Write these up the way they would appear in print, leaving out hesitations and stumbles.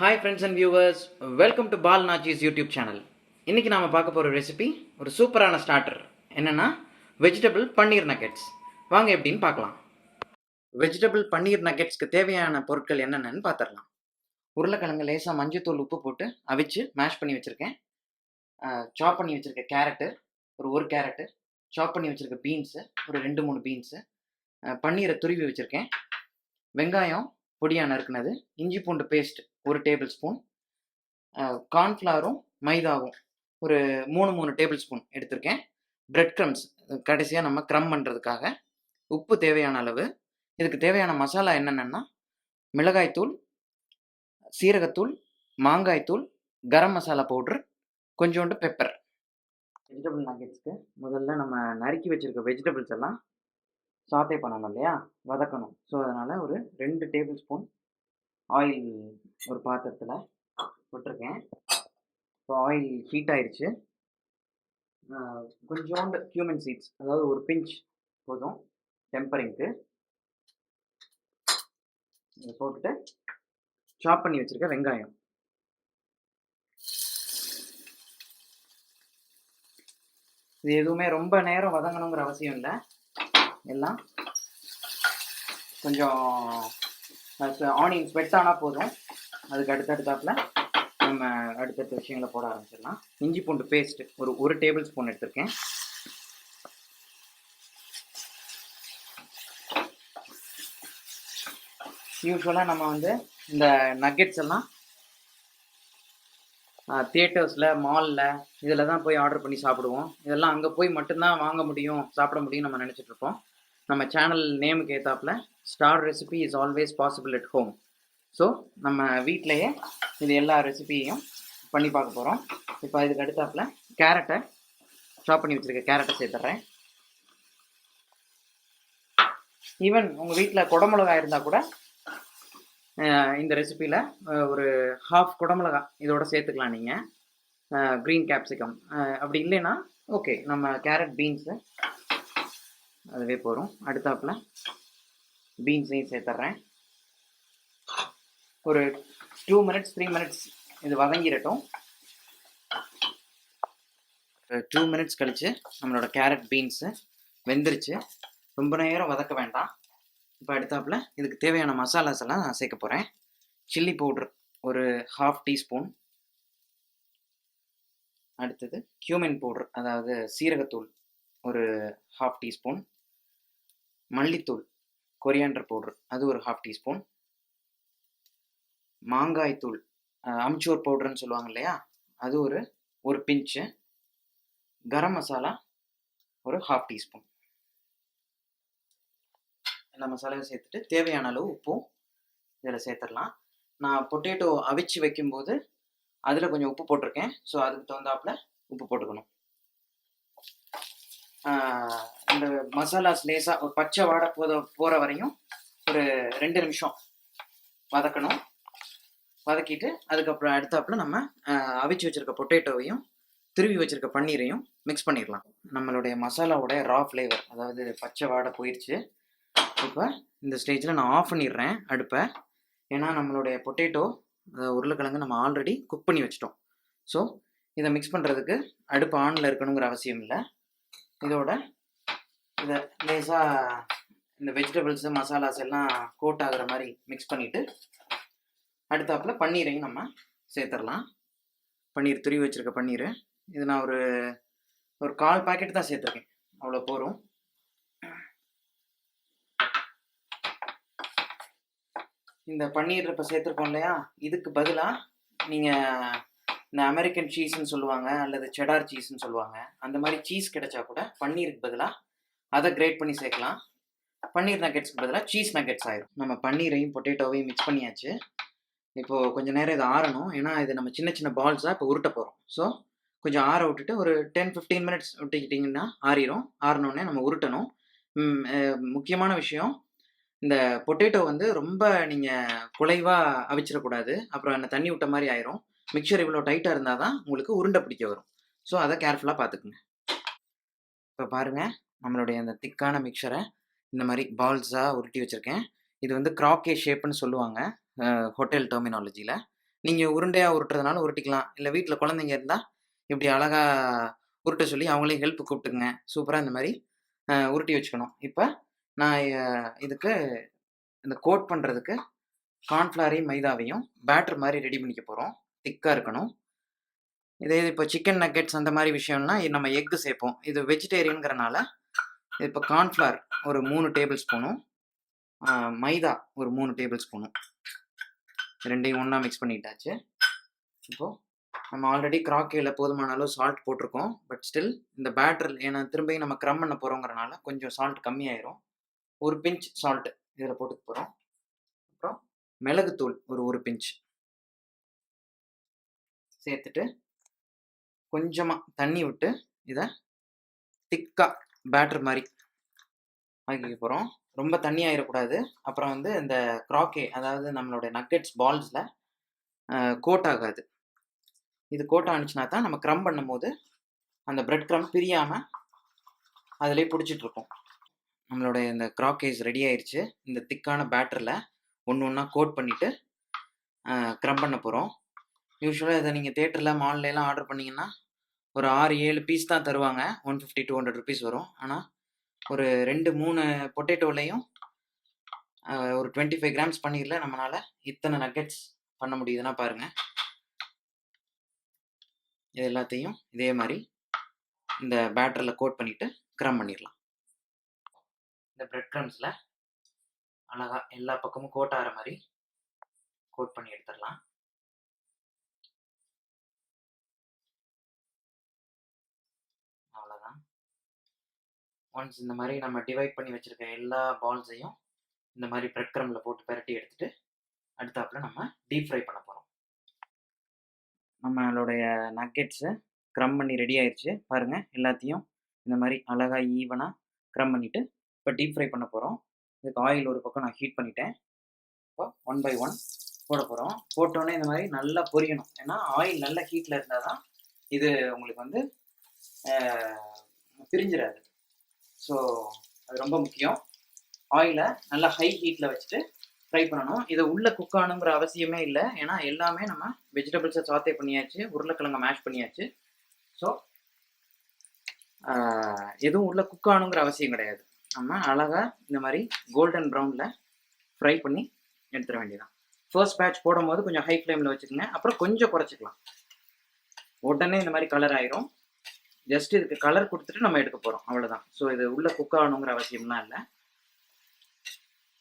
Hi friends and viewers, welcome to Bal Nachi's YouTube channel. இன்னைக்கு நாம பார்க்க போற ரெசிபி ஒரு சூப்பரான ஸ்டார்டர். என்னன்னா வெஜிடபிள் பன்னீர் நகெட்ஸ். வாங்க எப்படின்னு பார்க்கலாம். வெஜிடபிள் பன்னீர் நகெட்ஸ்க்கு தேவையான பொருட்கள் என்னென்னு பார்த்துடலாம். உருளைக்கிழங்கு லேசாக மஞ்சத்தூள் உப்பு போட்டு அவிச்சு மேஷ் பண்ணி வச்சுருக்கேன். சாப் பண்ணி வச்சுருக்க கேரட்டு ஒரு கேரட்டு, சாப் பண்ணி வச்சுருக்க பீன்ஸு ஒரு 2-3 பீன்ஸு, பன்னீரை துருவி வச்சுருக்கேன். வெங்காயம் பொடியாக நறுக்குனது, இஞ்சி பூண்டு பேஸ்ட் 1 டேபிள் ஸ்பூன், கார்ன்ஃப்ளவரும் மைதாவும் ஒரு 3 டேபிள் ஸ்பூன் எடுத்திருக்கேன். பிரெட் க்ரம்ஸ் கடைசியாக நம்ம க்ரம் பண்ணுறதுக்காக, உப்பு தேவையான அளவு. இதுக்கு தேவையான மசாலா என்னென்னா மிளகாய்த்தூள், சீரகத்தூள், மாங்காய்த்தூள், கரம் மசாலா பவுட்ரு, கொஞ்சோண்டு பெப்பர். வெஜிடபிள் நகெட்ஸ்க்கு முதல்ல நம்ம நறுக்கி வச்சுருக்க வெஜிடபிள்ஸ் எல்லாம் சாட்டே பண்ணணும் இல்லையா, வதக்கணும். ஸோ அதனால் ஒரு 2 டேபிள் ஸ்பூன் ஆயில் ஒரு பாத்திரத்தில் போட்டிருக்கேன். இப்போ ஆயில் ஹீட் ஆயிடுச்சு. கொஞ்சோண்டு கியூமன் சீட்ஸ், அதாவது ஒரு பிஞ்ச் போதும் டெம்பரிங்க்கு. இதை போட்டுட்டு சாப் பண்ணி வச்சுருக்க வெங்காயம், இது எதுவுமே ரொம்ப நேரம் வதங்கணுங்கிற அவசியம் இல்லை. எல்லாம் கொஞ்சம் ஆனியன் ஸ்வெட் ஆனால் போதும். அதுக்கு அடுத்தடுத்தாப்பில் நம்ம அடுத்தடுத்த விஷயங்களை போட ஆரம்பிச்சிடலாம். இஞ்சி பூண்டு பேஸ்ட்டு ஒரு டேபிள் ஸ்பூன் எடுத்திருக்கேன். யூஸ்வலாக நம்ம இந்த நக்கெட்ஸ் எல்லாம் தியேட்டர்ஸில், மாலில் இதில் தான் போய் ஆர்டர் பண்ணி சாப்பிடுவோம். இதெல்லாம் அங்கே போய் மட்டும்தான் வாங்க முடியும், சாப்பிட முடியும் நம்ம நினச்சிட்ருப்போம். நம்ம சேனல் நேமுக்கு ஏற்றாப்புல star recipe is always possible at home. So நம்ம வீட்டிலையே இது எல்லா ரெசிபியையும் பண்ணி பார்க்க போகிறோம். இப்போ இதுக்கு அடுத்தாப்புல கேரட்டை, சாப் பண்ணி வச்சுருக்க கேரட்டை சேர்த்துட்றேன். ஈவன் உங்கள் வீட்டில் குடமிளகா இருந்தால் கூட இந்த ரெசிப்பியில் ஒரு ஹாஃப் குடமிளகா இதோட சேர்த்துக்கலாம் நீங்கள், க்ரீன் கேப்சிகம். அப்படி இல்லைன்னா ஓகே, நம்ம கேரட் பீன்ஸு அதுவே போகிறோம். அடுத்தாப்புல பீன்ஸையும் சேர்த்துட்றேன். ஒரு 2 மினிட்ஸ் 3 மினிட்ஸ் இது வதங்கிடட்டும். 2 மினிட்ஸ் கழித்து நம்மளோட கேரட் பீன்ஸு வெந்துருச்சு. ரொம்ப நேரம் வதக்க வேண்டாம். இப்போ அடுத்தாப்புல இதுக்கு தேவையான மசாலாஸ் எல்லாம் நான் சேர்க்க போகிறேன். சில்லி பவுட்ரு ஒரு ஹாஃப் டீஸ்பூன், அடுத்தது கியூமின் பவுட்ரு அதாவது சீரகத்தூள் ஒரு ஹாஃப் டீஸ்பூன், மல்லித்தூள் கொரியாண்டர் பவுட்ரு அது ஒரு ஹாஃப் டீஸ்பூன், மாங்காய்த்தூள் அம்ச்சூர் பவுட்ருன்னு சொல்லுவாங்க இல்லையா, அது ஒரு பிஞ்சு, கரம் மசாலா ஒரு ஹாஃப் டீஸ்பூன். எல்லா மசாலாவும் சேர்த்துட்டு தேவையான அளவு உப்பும் இதில் சேர்த்துடலாம். நான் பொட்டேட்டோ அவிச்சு வைக்கும்போது அதில் கொஞ்சம் உப்பு போட்டிருக்கேன். ஸோ அதுக்கு தகுந்தாப்புல உப்பு போட்டுக்கணும். இந்த மசாலாஸ் லேசாக ஒரு பச்சை வாடை போகிற வரையும் ஒரு 2 நிமிஷம் வதக்கணும். வதக்கிட்டு அதுக்கப்புறம் அடுத்தாப்புல நம்ம அவிச்சு வச்சுருக்க பொட்டேட்டோவையும் திருவி வச்சுருக்க பன்னீரையும் மிக்ஸ் பண்ணிடலாம். நம்மளுடைய மசாலாவோட ரா ஃப்ளேவர், அதாவது பச்சை வாடை போயிடுச்சு. இப்போ இந்த ஸ்டேஜில் நான் ஆஃப் பண்ணிடுறேன் அடுப்பை. ஏன்னா நம்மளுடைய பொட்டேட்டோ உருளைக்கிழங்கு நம்ம ஆல்ரெடி குக் பண்ணி வச்சிட்டோம். ஸோ இதை மிக்ஸ் பண்ணுறதுக்கு அடுப்பு ஆனில் இருக்கணுங்கிற அவசியம் இல்லை. இதோட இதை லேசாக இந்த வெஜிடபிள்ஸு மசாலாஸ் எல்லாம் கோட் ஆகிற மாதிரி மிக்ஸ் பண்ணிவிட்டு அடுத்தாப்புல பன்னீரையும் நம்ம சேர்த்துடலாம். பன்னீர் துருவி வச்சுருக்க பன்னீர் இது நான் ஒரு 1/4 பாக்கெட் தான் சேர்த்துருக்கேன், அவ்வளோ போதும். இந்த பன்னீர் இப்போ சேர்த்துருக்கோம் இல்லையா, இதுக்கு பதிலாக நீங்கள் இந்த அமெரிக்கன் சீஸ்ன்னு சொல்லுவாங்க அல்லது செடார் சீஸ்ன்னு சொல்லுவாங்க, அந்த மாதிரி சீஸ் கிடைச்சா கூட பன்னீருக்கு பதிலாக அதை கிரேட் பண்ணி சேர்க்கலாம். பன்னீர் நக்கெட்ஸ்க்கு பதிலாக சீஸ் நக்கெட்ஸ் ஆயிடும். நம்ம பன்னீரையும் பொட்டேட்டோவையும் மிக்ஸ் பண்ணியாச்சு. இப்போது கொஞ்சம் நேரம் இது ஆறணும். ஏன்னா இது நம்ம சின்ன சின்ன பால்ஸாக இப்போ உருட்ட போகிறோம். ஸோ கொஞ்சம் ஆற விட்டுட்டு ஒரு 10-15 மினிட்ஸ் விட்டுக்கிட்டிங்கன்னா ஆறிடும். ஆறினோடனே நம்ம உருட்டணும். முக்கியமான விஷயம், இந்த பொட்டேட்டோ ரொம்ப நீங்கள் குலைவாக அவிச்சிடக்கூடாது. அப்புறம் என்ன தண்ணி விட்ட மாதிரி ஆயிரும். மிக்சர் இவ்வளோ டைட்டாக இருந்தால் தான் உங்களுக்கு உருண்டை பிடிக்க வரும். ஸோ அதை கேர்ஃபுல்லாக பார்த்துக்குங்க. இப்போ பாருங்கள், நம்மளுடைய அந்த திக்கான மிக்சரை இந்த மாதிரி பால்ஸாக உருட்டி வச்சுருக்கேன். இது கிராக்கே ஷேப்புன்னு சொல்லுவாங்க ஹோட்டல் டெர்மினாலஜியில். நீங்கள் உருண்டையாக உருட்டுறதுனால உருட்டிக்கலாம். இல்லை வீட்டில் குழந்தைங்க இருந்தால் இப்படி அழகாக உருட்ட சொல்லி அவங்களையும் ஹெல்ப் கூப்பிட்டுக்குங்க. சூப்பராக இந்த மாதிரி உருட்டி வச்சுக்கணும். இப்போ நான் இதுக்கு இந்த கோட் பண்ணுறதுக்கு கார்ன்ஃப்ளவரையும் மைதாவையும் பேட்டர் மாதிரி ரெடி பண்ணிக்க போகிறோம். திக்காக இருக்கணும். இதே இப்போ சிக்கன் நக்கெட்ஸ் அந்த மாதிரி விஷயம்னா நம்ம எக்கு சேர்ப்போம். இது வெஜிடேரியனுங்கிறனால இப்போ கார்ன்ஃப்ளவர் ஒரு 3 டேபிள் ஸ்பூனும் மைதா ஒரு 3 டேபிள் ஸ்பூனும் ரெண்டையும் ஒன்றா மிக்ஸ் பண்ணிட்டாச்சு. இப்போது நம்ம ஆல்ரெடி கிராக்கேயில் போதுமான அளவு சால்ட் போட்டிருக்கோம். பட் ஸ்டில் இந்த பேட்டர் ஏன்னா திரும்பியும் நம்ம க்ரம் பண்ண போகிறோங்கிறனால கொஞ்சம் சால்ட் கம்மியாயிரும். ஒரு பிஞ்ச் சால்ட்டு இதில் போட்டுக்க போகிறோம். அப்புறம் மிளகுத்தூள் ஒரு பிஞ்ச் சேர்த்துட்டு கொஞ்சமாக தண்ணி விட்டு இதை திக்காக பேட்டர் மாதிரி ஆக்கிக்க போகிறோம். ரொம்ப தண்ணி ஆகிடக்கூடாது. அப்புறம் வந்து இந்த கிராக்கே அதாவது நம்மளோட நக்கெட்ஸ் பால்ஸில் கோட் ஆகாது. இது கோட் ஆனிச்சுன்னா தான் நம்ம க்ரம் பண்ணும்போது அந்த பிரெட் க்ரம் பிரியாமல் அதிலே பிடிச்சிட்ருக்கோம். நம்மளோட இந்த கிராக்கேஸ் ரெடி ஆயிடுச்சு. இந்த திக்கான பேட்டரில் ஒன்று ஒன்றா கோட் பண்ணிவிட்டு க்ரம் பண்ண போகிறோம். யூஸ்வலாக இதை நீங்கள் தேட்டரில் மால்லாம் ஆர்டர் பண்ணிங்கன்னா ஒரு 6-7 பீஸ் தான் தருவாங்க. 150-200 ருபீஸ் வரும். ஆனால் ஒரு 2-3 பொட்டேட்டோலையும் ஒரு 25 கிராம்ஸ் பன்னீரில் நம்மளால் இத்தனை நக்கெட்ஸ் பண்ண முடியுதுன்னா பாருங்கள். இது எல்லாத்தையும் இதே மாதிரி இந்த பேட்டரில் கோட் பண்ணிவிட்டு க்ரம் பண்ணிடலாம். இந்த பிரெட் க்ரம்ஸில் அழகாக எல்லா பக்கமும் கோட் ஆகிற மாதிரி கோட் பண்ணி எடுத்துடலாம். அவ்வளோதான். ஒன்ஸ் இந்த மாதிரி நம்ம டிவைட் பண்ணி வச்சுருக்க எல்லா பால்ஸையும் இந்த மாதிரி பிரெட் க்ரம்மில் போட்டு பரட்டி எடுத்துகிட்டு அடுத்தாப்பில் நம்ம டீப் ஃப்ரை பண்ண போகிறோம். நம்மளுடைய நக்கெட்ஸு க்ரம் பண்ணி ரெடி ஆயிடுச்சு. பாருங்கள், எல்லாத்தையும் இந்த மாதிரி அழகாக ஈவனாக க்ரம் பண்ணிவிட்டு இப்போ டீப் ஃப்ரை பண்ண போகிறோம். இதுக்கு ஆயில் ஒரு பக்கம் நான் ஹீட் பண்ணிட்டேன். இப்போ 1 by 1 போட போகிறோம். போட்டோன்னே இந்த மாதிரி நல்லா பொரியணும். ஏன்னா ஆயில் நல்ல ஹீட்டில் இருந்தால் தான் இது உங்களுக்கு வந்து பிரிஞ்சிடாது. ஸோ அது ரொம்ப முக்கியம். ஆயிலை நல்லா ஹை ஹீட்டில் வச்சுட்டு ஃப்ரை பண்ணணும். இதை உள்ளே குக் ஆகணுங்கிற அவசியமே இல்லை. ஏன்னா எல்லாமே நம்ம வெஜிடபிள்ஸை சாத்தே பண்ணியாச்சு, உருளைக்கிழங்க மேஷ் பண்ணியாச்சு. ஸோ எதுவும் உள்ளே குக் ஆகணுங்கிற அவசியம் கிடையாது. நம்ம அழகாக இந்த மாதிரி கோல்டன் ப்ரௌனில் ஃப்ரை பண்ணி எடுத்துட வேண்டியதான். ஃபர்ஸ்ட் பேட்ச் போடும் போது கொஞ்சம் ஹை ஃப்ளேமில் வச்சுக்கோங்க. அப்புறம் கொஞ்சம் குறைச்சிக்கலாம். உடனே இந்த மாதிரி கலர் ஆயிரும். ஜஸ்ட் இதுக்கு கலர் கொடுத்துட்டு நம்ம எடுக்க போகிறோம், அவ்வளோதான். ஸோ இது உள்ளே குக் ஆகணுங்கிற அவசியம்லாம் இல்லை.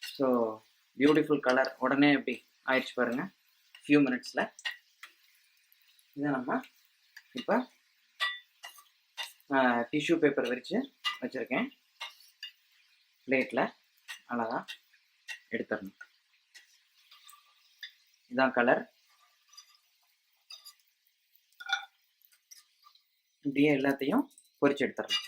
ஸோ பியூட்டிஃபுல் கலர் உடனே எப்படி ஆயிடுச்சு பாருங்கள், ஃபியூ மினிட்ஸில். இதை நம்ம இப்போ டிஷ்யூ பேப்பர் விரித்து வச்சுருக்கேன். பிளேட்டில் அழகாக எடுத்துடணும். இதுதான் கலர். இப்படியே எல்லாத்தையும் பொரிச்சு எடுத்துடலாம்.